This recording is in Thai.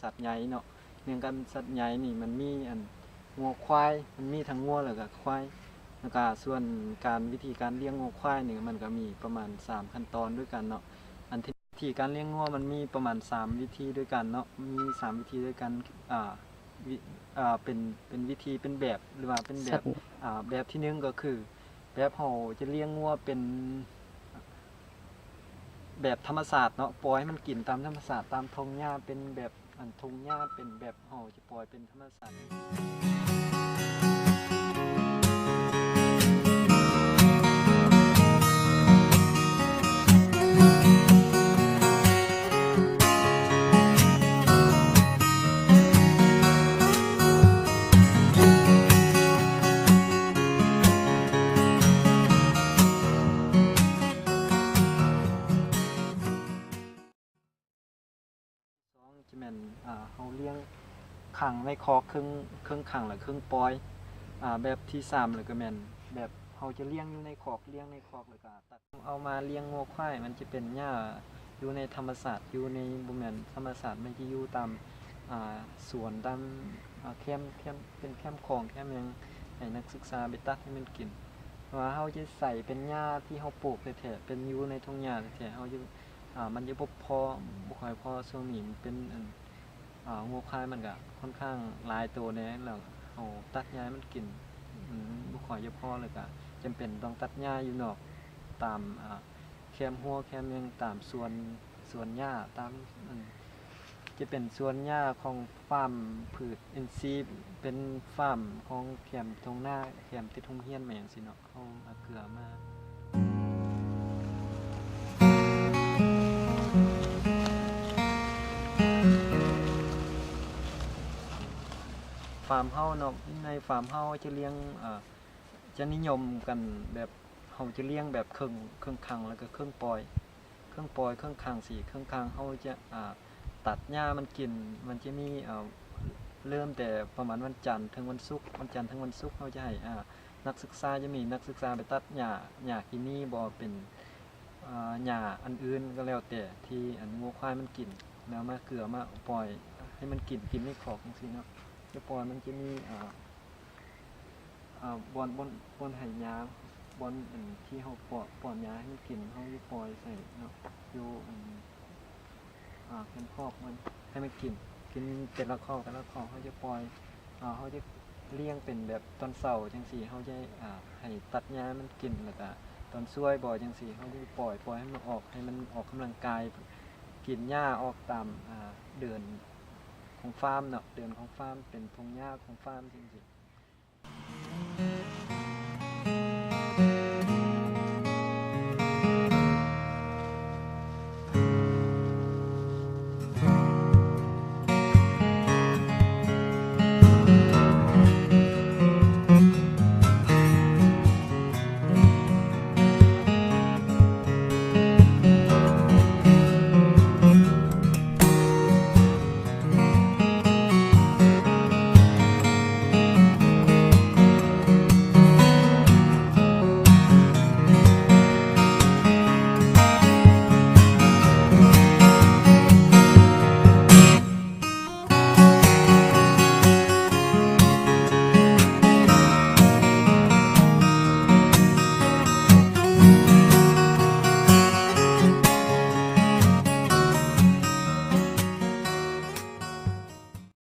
สัตว์ใหญ่เนาะเนื่องกันสัตว์ใหญ่นี่มันมีงัวควายมันมีทั้งงัวแล้วก็ควายแล้วก็ส่วนการวิธีการเลี้ยงงัวควายนี่มันก็มีประมาณ3ขั้นตอนด้วยกันเนาะวิธีการเลี้ยงงัวมันมีประมาณ3วิธีด้วยกันเนาะมี3วิธีด้วยกันเป็นวิธีเป็นแบบหรือว่าเป็นแบบแบบที่1ก็คือแบบเราจะเลี้ยงงัวเป็นแบบธรรมศาสตร์เนาะปล่อยให้มันกินตามธรรมศาสตร์ตามทงหญ้าเป็นแบบทงหญ้าเป็นแบบเราจะปล่อยเป็นธรรมศาสตร์จะแม่นเราเลี้ยงขังในคอกครึ่งขังหรือครึ่งปล่อยแบบที่3เลยก็แม่นแบบเราจะเลี้ยงอยู่ในคอกแล้วก็ตัดเอามาเลี้ยงงัวควายมันจะเป็นหญ้าอยู่ในธรรมศาสตร์อยู่ในบ่แม่นธรรมศาสตร์มันจะอยู่ตามสวนตามแคมป์เป็นแคมป์ของแคมป์ยังให้นักศึกษาไปตัดให้มันกินว่าเราจะใส่เป็นหญ้าที่เราปลูกแท้ๆเป็นอยู่ในทุ่งหญ้าแท้ๆเราจะมันจะบ่ค่อยพอช่วงนี้มันเป็นงัวควายมันก็ค่อนข้างหลายตัวแน่แล้วเอาตัดหญ้าให้มันกินบ่ค่อยจะพอเลยก็จำเป็นต้องตัดหญ้าอยู่นอกตามแคมหัวแคมยังตามสวนหญ้าตามจะเป็นสวนหญ้าของฟาร์มพืชอินทรีย์เป็นฟาร์มของแคมทงหน้าแคมติดโรงเรียนแม่จังซี่เนาะเอาเกลือมาฟาร์มเฮาเนาะในฟาร์มเฮาจะเลี้ยงจะนิยมกันแบบเฮาจะเลี้ยงแบบครึ่งขังแล้วก็ครึ่งปล่อยครึ่งขัง4ครึ่งขังเฮาจะตัดหญ้ามันกินมันจะมีเริ่มแต่ประมาณวันจันทร์ถึงวันศุกร์เฮาจะให้นักศึกษาจะมีนักศึกษาไปตัดหญ้าที่มีบ่เป็นหญ้าอันอื่นก็แล้วแต่ที่งัวควายมันกินแล้วมาเกลือมาปล่อยให้มันกินในคอกจังซี่เนาะจะปล่อยมันจะมีบอนให้ยาบอนที่เฮาป้อนยาให้มันกินเฮาสิปล่อยใส่เนาะอยู่เป็นคอกมันให้มันกินแต่ละคอกเฮาจะปล่อยเฮาจะเลี้ยงเป็นแบบตอนเช้าจังซี่เฮาจะให้ตัดหญ้ามันกินแล้วก็ตอนช่วยบ่จังซี่เฮาจะปล่อยให้มันออกกำลังกายกินหญ้าออกตามเดินของฟาร์มเนาะเดินของฟาร์มเป็นพงหญ้าของฟาร์มจังซี่